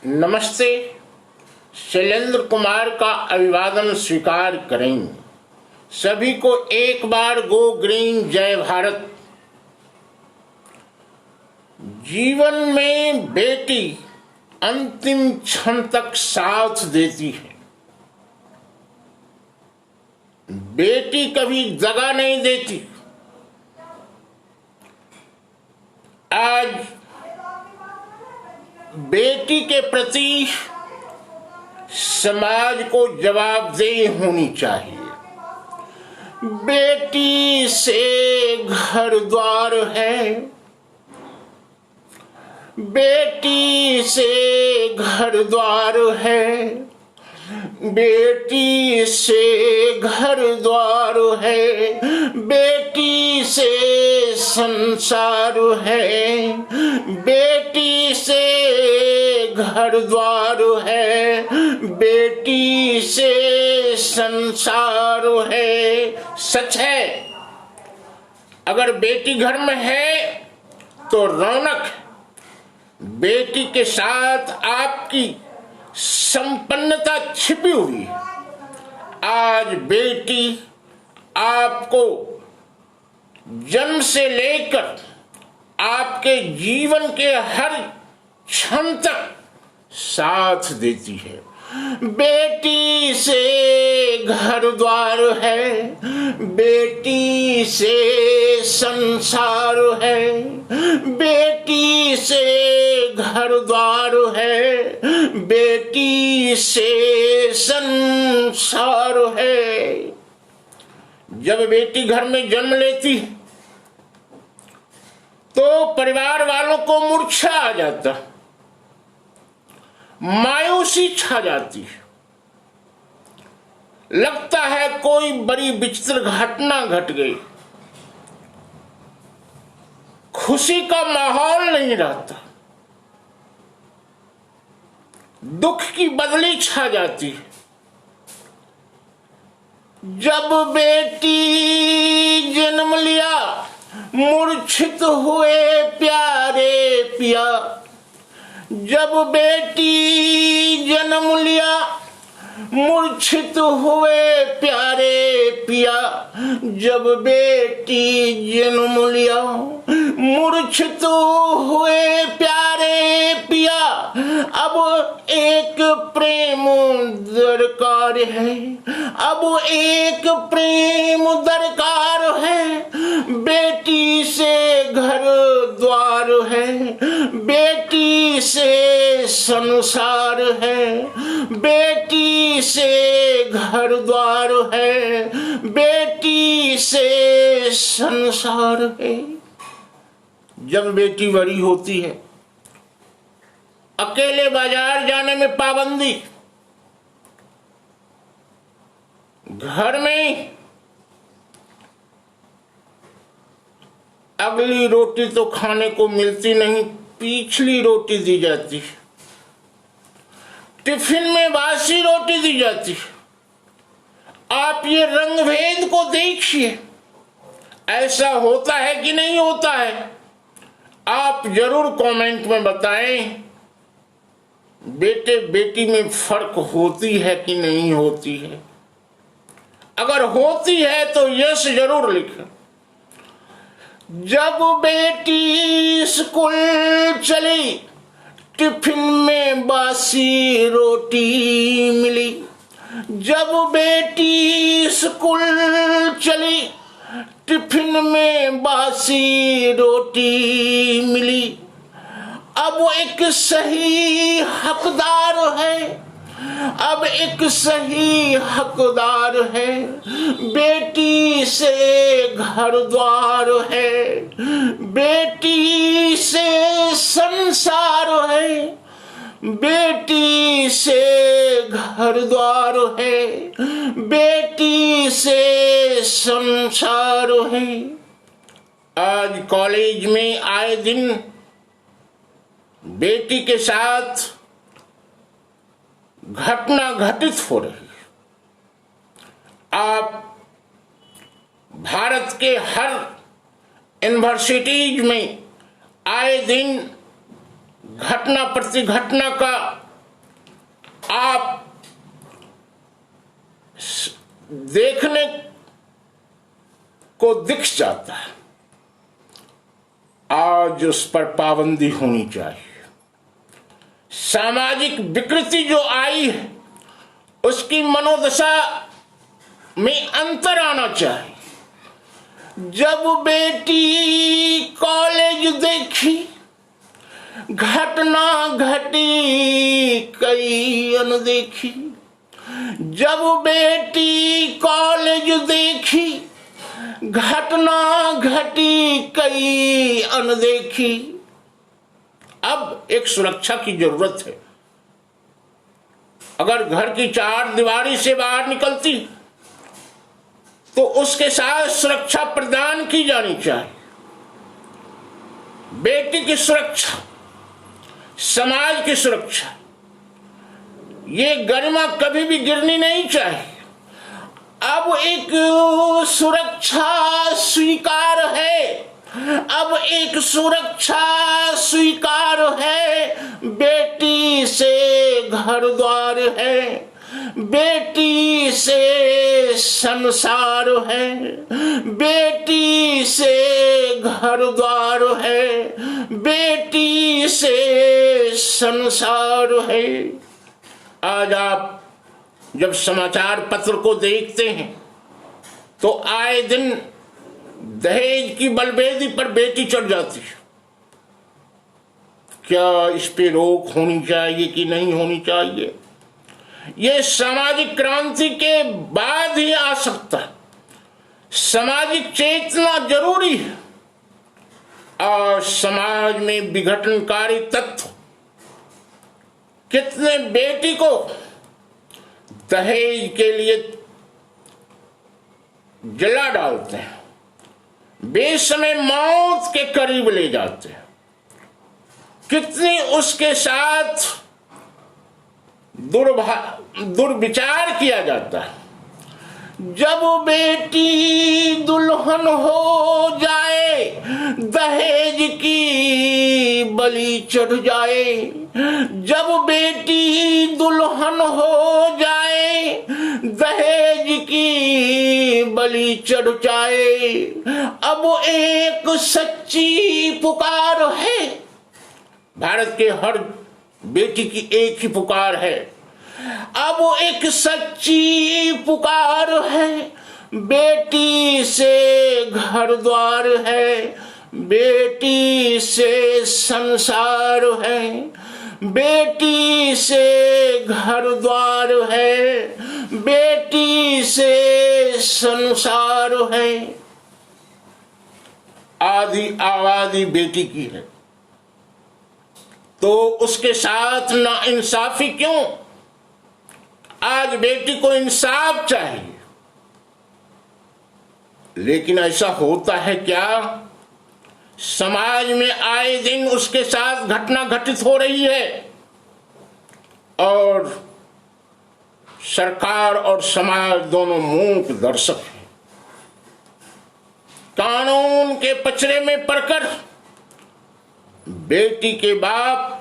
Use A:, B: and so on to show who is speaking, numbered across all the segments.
A: नमस्ते। शैलेंद्र कुमार का अभिवादन स्वीकार करें। सभी को एक बार गो ग्रीन जय भारत। जीवन में बेटी अंतिम क्षण तक साथ देती है। बेटी कभी दगा नहीं देती। आज बेटी के प्रति समाज को जवाबदेही होनी चाहिए। बेटी से घर द्वार है, बेटी से घर द्वार है, बेटी से घर द्वार है, बेटी से संसार है, बेटी से घर द्वार है, बेटी से संसार है। सच है, अगर बेटी घर में है तो रौनक है। बेटी के साथ आपकी संपन्नता छिपी हुई है। आज बेटी आपको जन्म से लेकर आपके जीवन के हर क्षण तक साथ देती है। बेटी से घर द्वार है, बेटी से संसार है, बेटी से घर द्वार है, बेटी से संसार है। जब बेटी घर में जन्म लेती है तो परिवार वालों को मूर्छा आ जाता, मायूसी छा जाती है। लगता है कोई बड़ी विचित्र घटना घट गई। खुशी का माहौल नहीं रहता, दुख की बदली छा जाती है। जब बेटी जन्म लिया मूर्छित हुए प्यारे पिया। जब बेटी जन्म लिया मूर्छित हुए प्यारे पिया। जब बेटी जन्म लिया मूर्छित हुए प्यारे पिया। अब एक प्रेम दरकार है, अब एक प्रेम दरकार है। बेटी से घर द्वार है, बेटी से संसार है, बेटी से घर द्वार है, बेटी से संसार है। जब बेटी बड़ी होती है, अकेले बाजार जाने में पाबंदी, घर में अगली रोटी तो खाने को मिलती नहीं, पिछली रोटी दी जाती है। टिफिन में बासी रोटी दी जाती है। आप ये रंग भेद को देखिए, ऐसा होता है कि नहीं होता है? आप जरूर कमेंट में बताएं। बेटे बेटी में फर्क होती है कि नहीं होती है? अगर होती है तो यस जरूर लिखें। जब बेटी स्कूल चली, टिफिन में बासी रोटी मिली। जब बेटी स्कूल चली, टिफिन में बासी रोटी मिली। अब एक सही हकदार है, अब एक सही हकदार है। बेटी से घर द्वार है, बेटी से संसार है, बेटी से घर द्वार है, बेटी से संसार है। आज कॉलेज में आए दिन बेटी के साथ घटना घटित हो रही है। आप भारत के हर यूनिवर्सिटीज में आए दिन घटना प्रति घटना का आप देखने को दिख जाता है। आज उस पर पाबंदी होनी चाहिए। सामाजिक विकृति जो आई है उसकी मनोदशा में अंतर आना चाहिए। जब बेटी कॉलेज देखी, घटना घटी कई अनदेखी। जब बेटी कॉलेज देखी, घटना घटी कई अनदेखी। अब एक सुरक्षा की जरूरत है। अगर घर की चार दीवारी से बाहर निकलती तो उसके साथ सुरक्षा प्रदान की जानी चाहिए। बेटी की सुरक्षा, समाज की सुरक्षा, ये गरिमा कभी भी गिरनी नहीं चाहिए। अब एक सुरक्षा स्वीकार है, अब एक सुरक्षा स्वीकार है। बेटी से घर द्वार है, बेटी से संसार है, बेटी से घर द्वार है, बेटी से संसार है। आज आप जब समाचार पत्र को देखते हैं तो आए दिन दहेज की बलवेदी पर बेटी चढ़ जाती है। क्या इस पे रोक होनी चाहिए कि नहीं होनी चाहिए? ये सामाजिक क्रांति के बाद ही आ सकता है। सामाजिक चेतना जरूरी है। और समाज में विघटनकारी तत्व कितने बेटी को दहेज के लिए जला डालते हैं, बेसमय मौत के करीब ले जाते हैं। कितनी उसके साथ दुर्विचार किया जाता है। जब बेटी दुल्हन हो जाए, दहेज की बलि चढ़ जाए। जब बेटी दुल्हन हो जाए, दहेज की बलि चढ़ जाए। अब एक सच्ची पुकार है। भारत के हर बेटी की एक ही पुकार है। अब एक सच्ची पुकार है। बेटी से घर द्वार है, बेटी से संसार है, बेटी से घर द्वार है, बेटी से संसार है। आधी आबादी बेटी की है तो उसके साथ नाइंसाफी क्यों? आज बेटी को इंसाफ चाहिए, लेकिन ऐसा होता है क्या? समाज में आए दिन उसके साथ घटना घटित हो रही है और सरकार और समाज दोनों मूक दर्शक हैं। कानून के पचड़े में पड़कर बेटी के बाप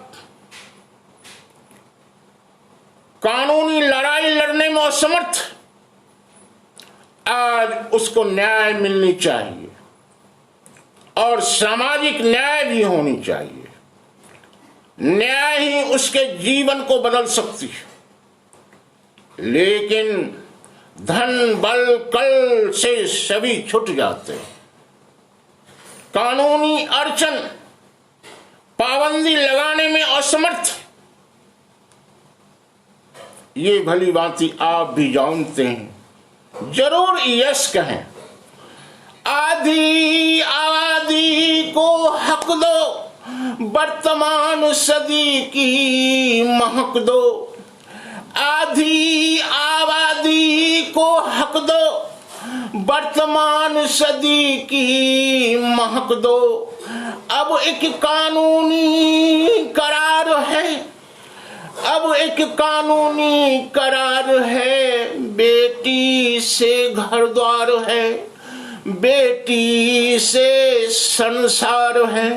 A: कानूनी लड़ाई लड़ने में असमर्थ। आज उसको न्याय मिलनी चाहिए और सामाजिक न्याय भी होनी चाहिए। न्याय ही उसके जीवन को बदल सकती है। लेकिन धन बल कल से सभी छूट जाते हैं। कानूनी अड़चन, पाबंदी लगाने में असमर्थ। ये भली भांति आप भी जानते हैं। जरूर यस कहें। आधी आबादी को हक दो, वर्तमान सदी की महक दो। आधी आबादी को हक दो, वर्तमान सदी की महक दो। अब एक कानूनी करार है, अब एक कानूनी करार है। बेटी से घर द्वार है, बेटी से संसार है,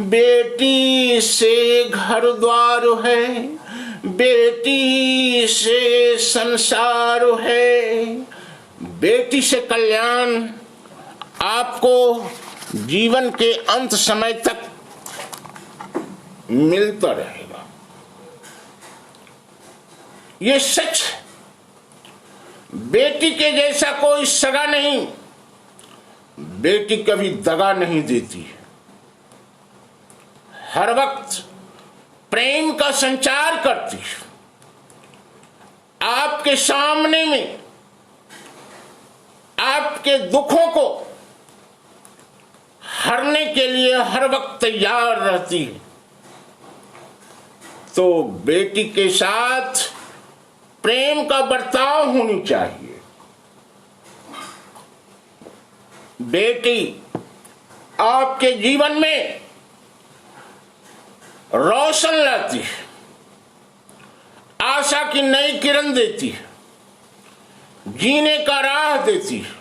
A: बेटी से घर द्वार है, बेटी से संसार है, बेटी से कल्याण आपको जीवन के अंत समय तक मिलता रहेगा। ये सच है। बेटी के जैसा कोई सगा नहीं। बेटी कभी दगा नहीं देती है, हर वक्त प्रेम का संचार करती है। आपके सामने में आपके दुखों को हरने के लिए हर वक्त तैयार रहती है। तो बेटी के साथ प्रेम का बर्ताव होनी चाहिए। बेटी आपके जीवन में रोशन लाती है, आशा की नई किरण देती है, जीने का राह देती है,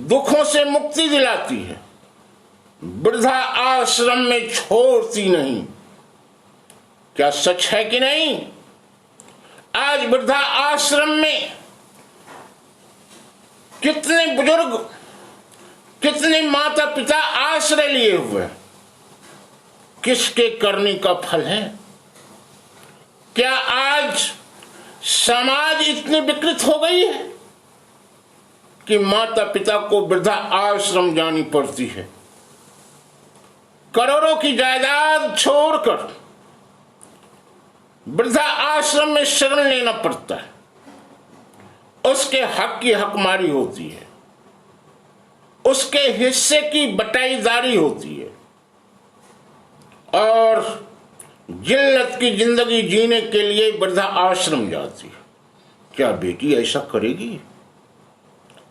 A: दुखों से मुक्ति दिलाती है, वृद्धा आश्रम में छोड़ती नहीं। क्या सच है कि नहीं? आज वृद्धा आश्रम में कितने बुजुर्ग, कितने माता पिता आश्रय लिए हुए, किसके करने का फल है? क्या आज समाज इतनी विकृत हो गई है कि माता पिता को वृद्धा आश्रम जानी पड़ती है? करोड़ों की जायदाद छोड़कर वृद्धा आश्रम में शरण लेना पड़ता है। उसके हक की हकमारी होती है, उसके हिस्से की बटाईदारी होती है और जिल्लत की जिंदगी जीने के लिए वृद्धा आश्रम जाती है। क्या बेटी ऐसा करेगी?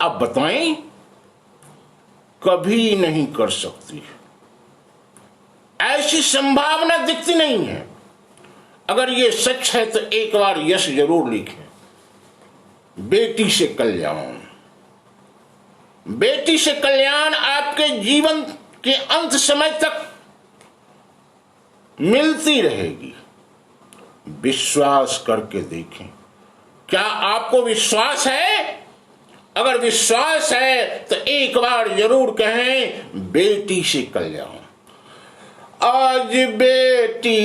A: आप बताएं। कभी नहीं कर सकती, ऐसी संभावना दिखती नहीं है। अगर ये सच है तो एक बार यश जरूर लिखें। बेटी से कल्याण, बेटी से कल्याण आपके जीवन के अंत समय तक मिलती रहेगी। विश्वास करके देखें। क्या आपको विश्वास है? अगर विश्वास है तो एक बार जरूर कहें, बेटी से कल्याण। आज बेटी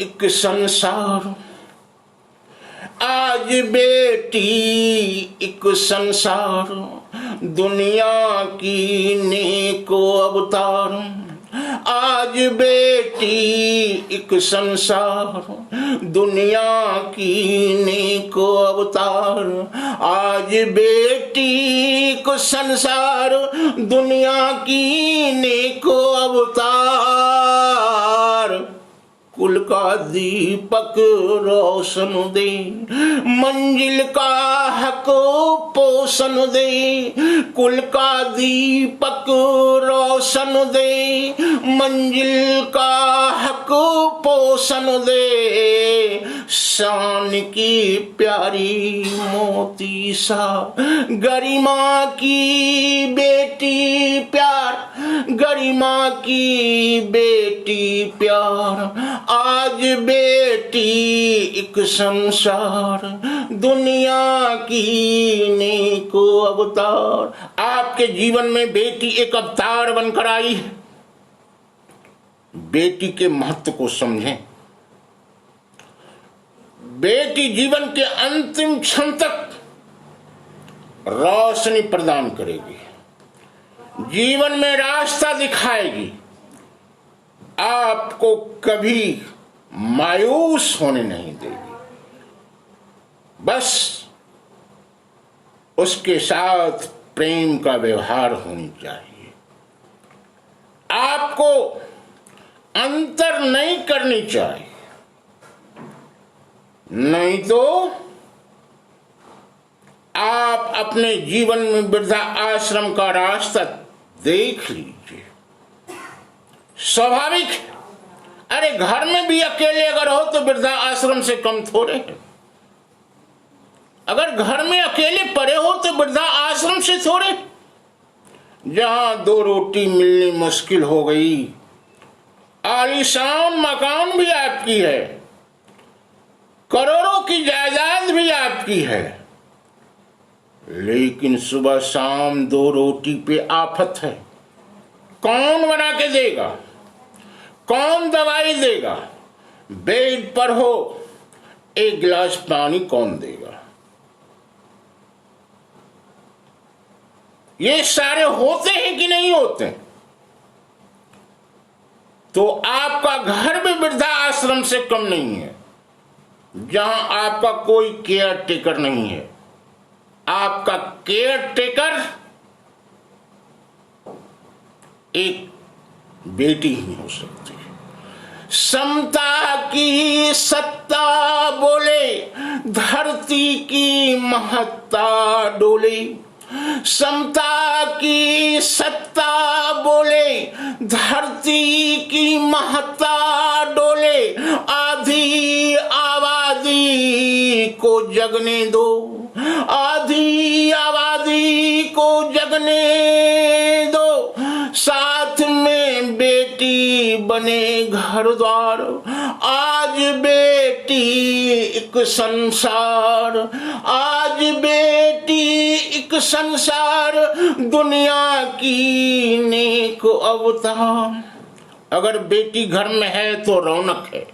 A: एक संसार, आज बेटी एक संसार, दुनिया की नेको अवतार। आज बेटी एक संसार, दुनिया की नेको अवतार। आज बेटी एक संसार, दुनिया की नेको अवतार। कुल का दीपक रोशन दे, मंजिल का हक पोषण दे। कुल का दीपक रोशन दे, मंजिल का हक पोषण दे। शान की प्यारी मोती सा, गरिमा की बेटी प्यार, गरिमा की बेटी प्यार। आज बेटी एक संसार, दुनिया की नेको अवतार। आपके जीवन में बेटी एक अवतार बनकर आई है। बेटी के महत्व को समझें। बेटी जीवन के अंतिम क्षण तक रोशनी प्रदान करेगी, जीवन में रास्ता दिखाएगी, आपको कभी मायूस होने नहीं देगी। बस उसके साथ प्रेम का व्यवहार होनी चाहिए। आपको अंतर नहीं करनी चाहिए, नहीं तो आप अपने जीवन में वृद्धा आश्रम का रास्ता देख लीजिए। स्वाभाविक है। अरे घर में भी अकेले अगर हो तो वृद्धा आश्रम से कम थोड़े है। अगर घर में अकेले पड़े हो तो वृद्धा आश्रम से थोड़े। जहां दो रोटी मिलनी मुश्किल हो गई, आलीशान मकान भी आपकी है, करोड़ों की जायदाद भी आपकी है, लेकिन सुबह शाम 2 रोटी पे आफत है। कौन बना के देगा? कौन दवाई देगा? बेड पर हो, 1 गिलास पानी कौन देगा? ये सारे होते हैं कि नहीं होते? तो आपका घर भी वृद्धा आश्रम से कम नहीं है, जहां आपका कोई केयर टेकर नहीं है। आपका केयर टेकर एक बेटी ही हो सकती है। समता की सत्ता बोले, धरती की महत्ता डोले। समता की सत्ता बोले, धरती की महत्ता डोले। आधी आबादी को जगने दो, आधी आबादी को जगने दो। साथ में बेटी बने घर द्वार। आज बेटी एक संसार, आज बेटी एक संसार, दुनिया की नेक अवतार। अगर बेटी घर में है तो रौनक है,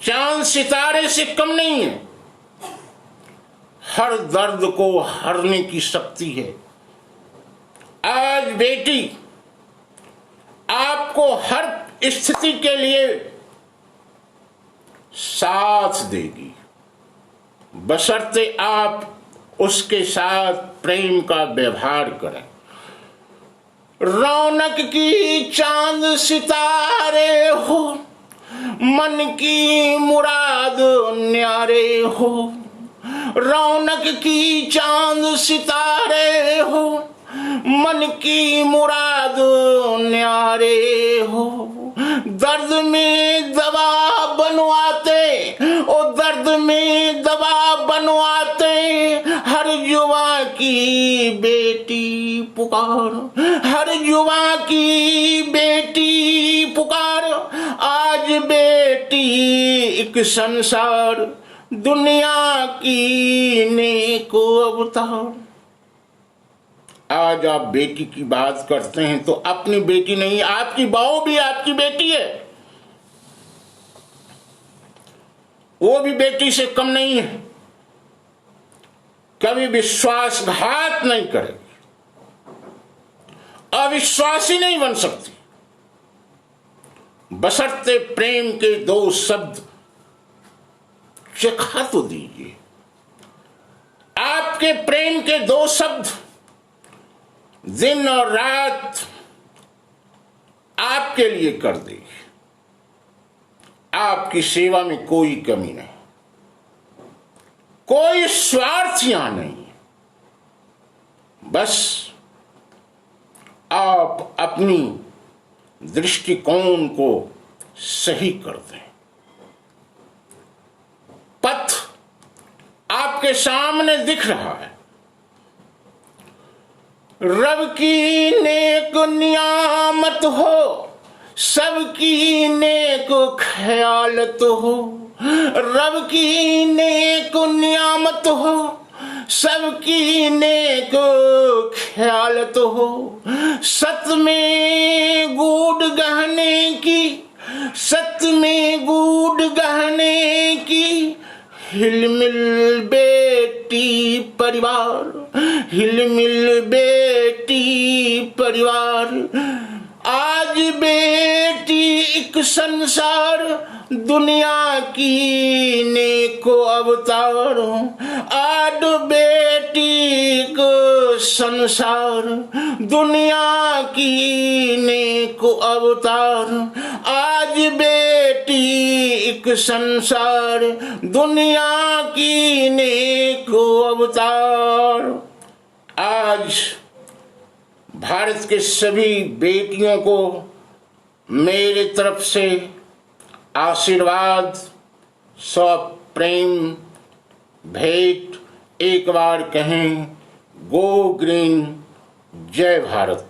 A: चांद सितारे से कम नहीं है। हर दर्द को हरने की शक्ति है। आज बेटी आपको हर स्थिति के लिए साथ देगी, बशर्ते आप उसके साथ प्रेम का व्यवहार करें। रौनक की चांद सितारे हो, मन की मुराद न्यारे हो। रौनक की चांद सितारे हो, मन की मुराद न्यारे हो। दर्द में दवा बनवाते, ओ दर्द में दवा बनवाते, हर युवा की बेटी पुकार, हर युवा की बेटी पुकार। आज बेटी एक संसार, दुनिया की नेक अवतार। आज आप बेटी की बात करते हैं तो अपनी बेटी नहीं, आपकी बहू भी आपकी बेटी है, वो भी बेटी से कम नहीं है। कभी विश्वासघात नहीं करेगी, अविश्वासी नहीं बन सकती, बशर्ते प्रेम के 2 शब्द चखा तो दीजिए। आपके प्रेम के 2 शब्द दिन और रात आपके लिए कर दे। आपकी सेवा में कोई कमी नहीं, कोई स्वार्थ यहां नहीं। बस आप अपनी दृष्टिकोण को सही कर दें। पथ आपके सामने दिख रहा है। रब की नेक नियामत हो, सबकी नेक ख्यालत हो। रब की नेक नियामत हो, सबकी नेक ख्यालत हो। सत में गूढ़ गहने की, सत में गूढ़ गहने की, हिलमिल बेटी परिवार, हिलमिल बेटी परिवार। आज बेटी एक संसार, दुनिया की नेक अवतार। आज बेटी को संसार, दुनिया की नेक अवतार। आज बेटी एक संसार, दुनिया की नेक अवतार। आज भारत के सभी बेटियों को मेरे तरफ से आशीर्वाद, प्रेम, भेंट। एक बार कहें, गो ग्रीन, जय भारत।